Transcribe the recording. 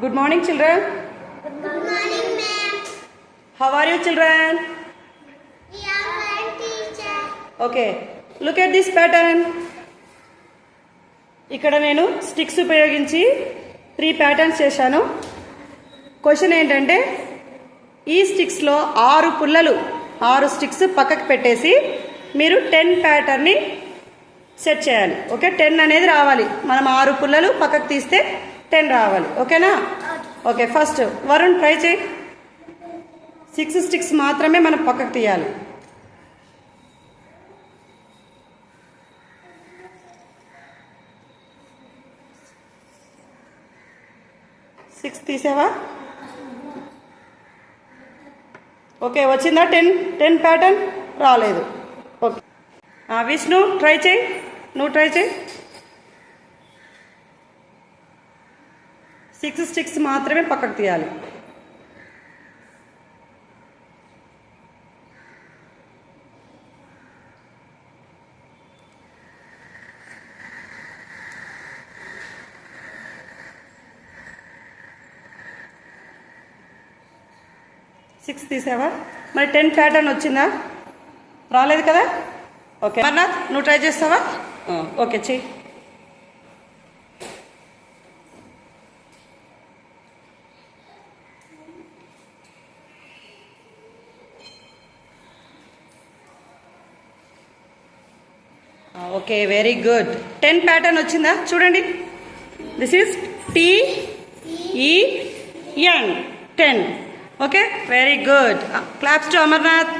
Good morning, children. Good morning, ma'am. How are you, children? We are fine, teacher. Okay. Look at this pattern. ఇక్కడ నేను sticks ఉపయోగించి 3 patterns చేశాను. Question ఏంటంటే ఈ స్టిక్స్లో 6 పుల్లలు 6 sticks పక్కకు పెట్టేసి మీరు 10 ప్యాటర్న్ని సెట్ చేయాలి. ఓకే, 10 అనేది రావాలి. మనం 6 పుల్లలు పక్కకు తీస్తే 10 రావాలి. ఓకేనా? ఓకే, ఫస్ట్ వరుణ్ ట్రై చేయి. 6 స్టిక్స్ మాత్రమే మనం పక్కకు తీయాలి. సిక్స్ తీసావా? ఓకే, వచ్చిందా? 10 ప్యాటర్న్ రాలేదు. ఓకే, విష్ణు ట్రై చేయి, నువ్వు ట్రై చేయి. 6 స్టిక్స్ మాత్రమే పక్కకు తీయాలి. సిక్స్ తీసావా? మరి 10 ప్యాటర్న్ వచ్చిందా? రాలేదు కదా? ఓకే, అమర్నాథ్ నువ్వు ట్రై చేస్తావా? ఓకే, చెయ్యి. Okay, very good. 10 ప్యాటర్న్ వచ్చిందా? చూడండి, this is TEN 10. Okay, very good. Claps to Amarnath.